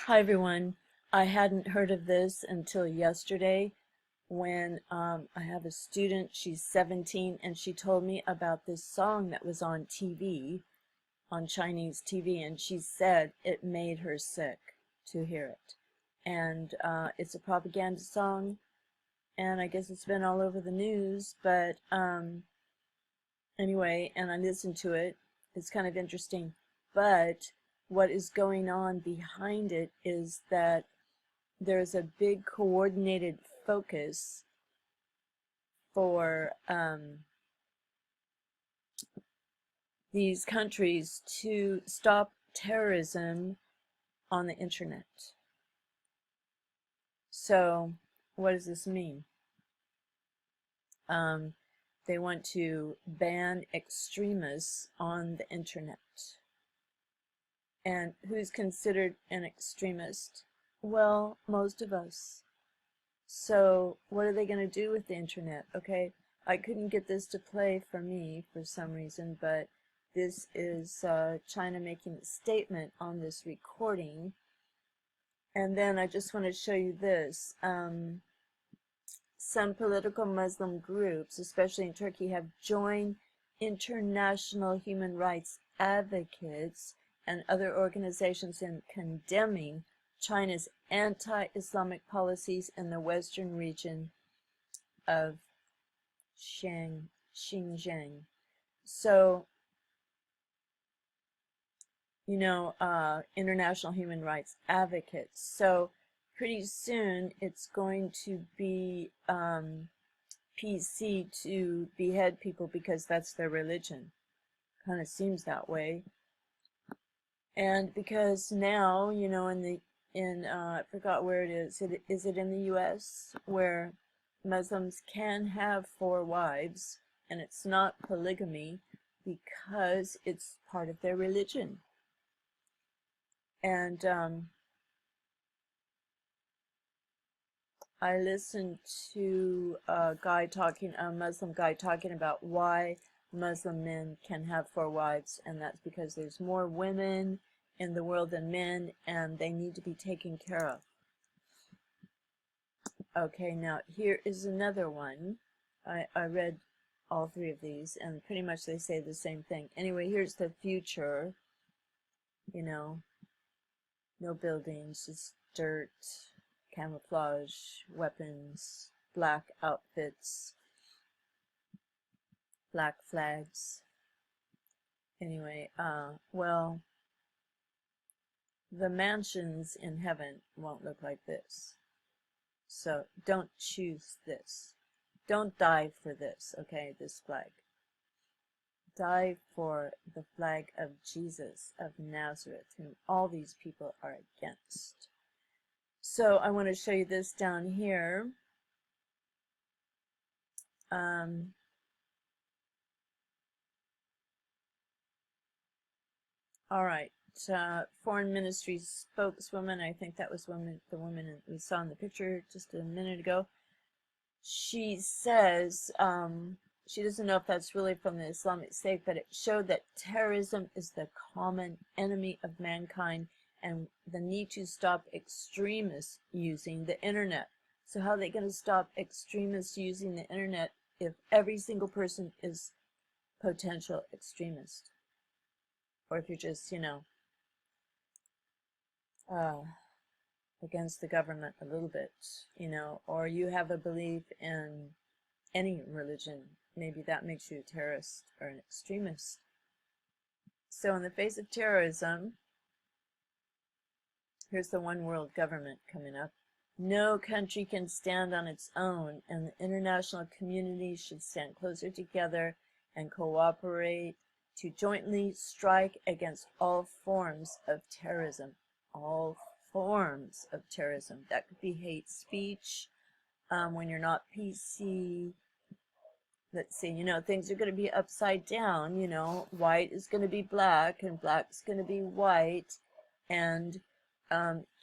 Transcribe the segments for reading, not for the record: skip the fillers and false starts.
Hi everyone. I hadn't heard of this until yesterday when I have a student, she's 17, and she told me about this song that was on TV, on Chinese TV, and she said it made her sick to hear it. And it's a propaganda song, and I guess it's been all over the news, but anyway, and I listened to it. It's kind of interesting. But what is going on behind it is that there's a big coordinated focus for these countries to stop terrorism on the internet. So what does this mean? They want to ban extremists on the internet. And who's considered an extremist? Well, most of us. So what are they going to do with the internet? Okay, I couldn't get this to play for me for some reason, but this is China making a statement on this recording. And then I just want to show you this. Some political Muslim groups, especially in Turkey, have joined international human rights advocates and other organizations in condemning China's anti-Islamic policies in the western region of Xinjiang. So, you know, international human rights advocates. So pretty soon it's going to be PC to behead people because that's their religion. Kind of seems that way. And because now, you know, I forgot where it is. Is it in the US where Muslims can have 4 wives and it's not polygamy because it's part of their religion. And I listened to a Muslim guy talking about why Muslim men can have 4 wives, and that's because there's more women in the world than men, and they need to be taken care of. Okay, now here is another one. I read all 3 of these, and pretty much they say the same thing. Anyway, here's the future. You know, no buildings, just dirt, camouflage, weapons, black outfits, black flags. Anyway, well, the mansions in heaven won't look like this. So don't choose this. Don't die for this, okay, this flag. Die for the flag of Jesus of Nazareth, whom all these people are against. So I want to show you this down here. All right, Foreign Ministry spokeswoman, I think that was the woman we saw in the picture just a minute ago. She says she doesn't know if that's really from the Islamic State, but it showed that terrorism is the common enemy of mankind and the need to stop extremists using the internet. So how are they going to stop extremists using the internet if every single person is potential extremist? Or if you're just, you know, against the government a little bit, you know, or you have a belief in any religion, maybe that makes you a terrorist or an extremist. So in the face of terrorism, here's the one world government coming up. No country can stand on its own, and the international community should stand closer together and cooperate to jointly strike against all forms of terrorism. All forms of terrorism. That could be hate speech, when you're not PC. Let's see, you know, things are going to be upside down, you know, white is going to be black and black is going to be white, and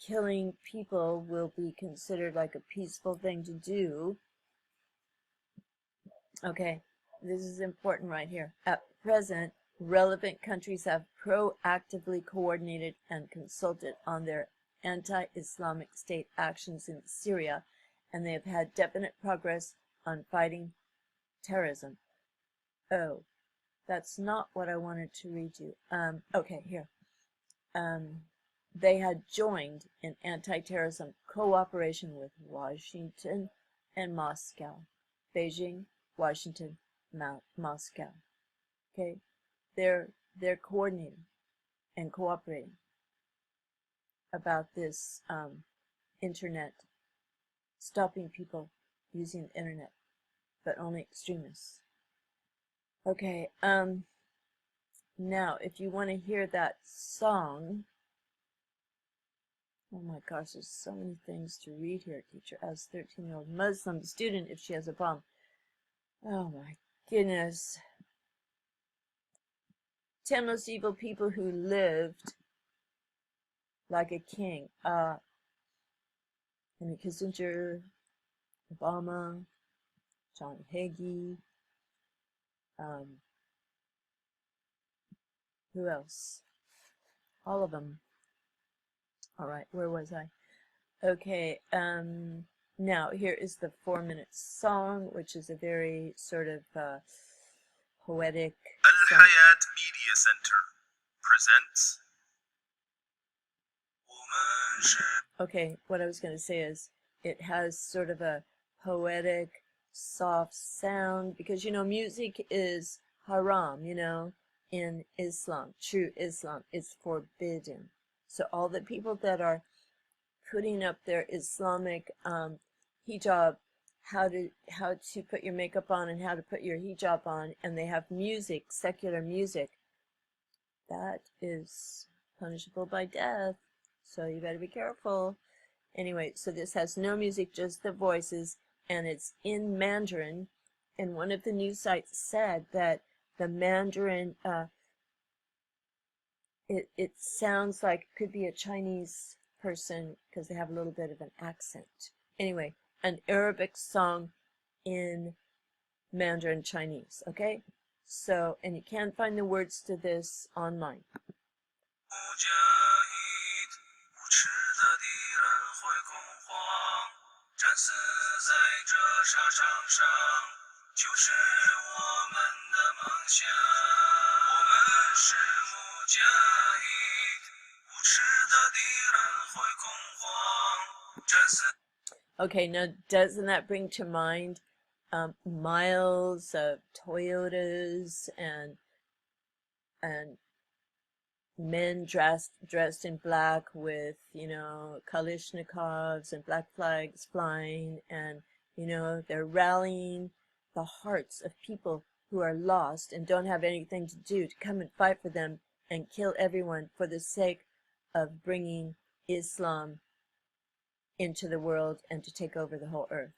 killing people will be considered like a peaceful thing to do. Okay, this is important right here. At present, relevant countries have proactively coordinated and consulted on their anti-Islamic State actions in Syria, and they have had definite progress on fighting terrorism. Oh, that's not what I wanted to read you. Okay, here. They had joined in anti-terrorism cooperation with Washington and Moscow. Beijing, Washington, Moscow. Okay, they're coordinating and cooperating about this internet, stopping people using the internet, but only extremists. Okay, now if you want to hear that song, oh my gosh, there's so many things to read here, teacher. As a 13-year-old Muslim student, if she has a problem. Oh my goodness. 10 most evil people who lived like a king. Henry Kissinger, Obama, John Hagee, who else? All of them. All right, where was I? Okay, now here is the 4-minute song, which is a very sort of poetic song. Al-Hayat Media Center presents. Okay, what I was going to say is it has sort of a poetic, soft sound, because, you know, music is haram, you know, in Islam, true Islam, it's forbidden. So all the people that are putting up their Islamic hijab, how to put your makeup on and how to put your hijab on, and they have music, secular music, that is punishable by death. So you better be careful. Anyway, so this has no music, just the voices, and it's in Mandarin. And one of the news sites said that the Mandarin, it sounds like it could be a Chinese person because they have a little bit of an accent. Anyway, an Arabic song in Mandarin Chinese, okay? So, and you can't find the words to this online. Okay, now doesn't that bring to mind miles of Toyotas and men dressed in black with, you know, Kalashnikovs and black flags flying, and, you know, they're rallying the hearts of people who are lost and don't have anything to do to come and fight for them and kill everyone for the sake of bringing Islam into the world and to take over the whole earth.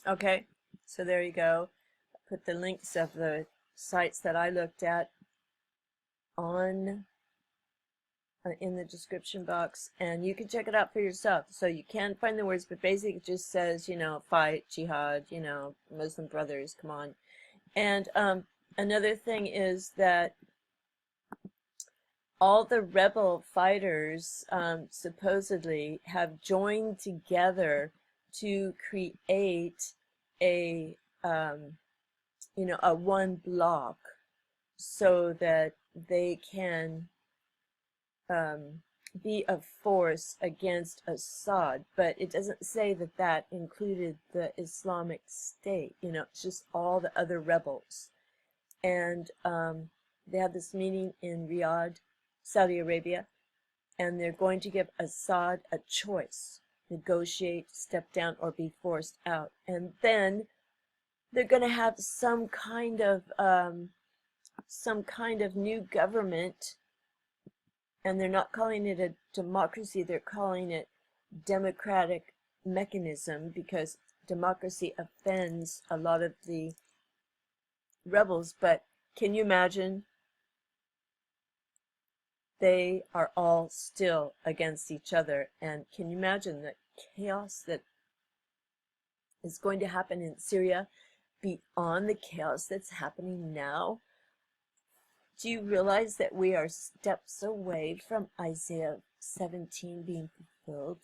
Okay, so there you go. Put the links of the sites that I looked at on in the description box, and you can check it out for yourself. So you can find the words, but basically it just says, you know, fight, jihad, you know, Muslim brothers, come on. And another thing is that all the rebel fighters supposedly have joined together to create a you know, a one block, so that they can be a force against Assad. But it doesn't say that that included the Islamic State, you know, it's just all the other rebels. And they had this meeting in Riyadh, Saudi Arabia, and they're going to give Assad a choice: negotiate, step down, or be forced out. And then they're going to have some kind of new government, and they're not calling it a democracy, they're calling it democratic mechanism, because democracy offends a lot of the rebels, but can you imagine? They are all still against each other, and can you imagine the chaos that is going to happen in Syria beyond the chaos that's happening now? Do you realize that we are steps away from Isaiah 17 being fulfilled?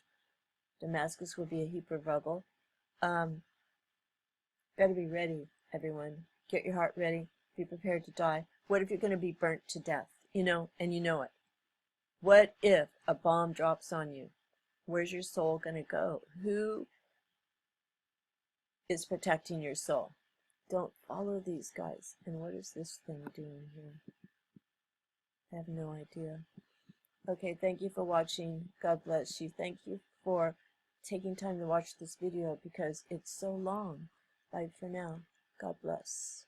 Damascus will be a heap of rubble. Better be ready, everyone. Get your heart ready. Be prepared to die. What if you're going to be burnt to death? You know, and you know it. What if a bomb drops on you? Where's your soul going to go? Who is protecting your soul? Don't follow these guys. And what is this thing doing here? I have no idea. Okay, thank you for watching. God bless you. Thank you for taking time to watch this video because it's so long. Bye for now. God bless.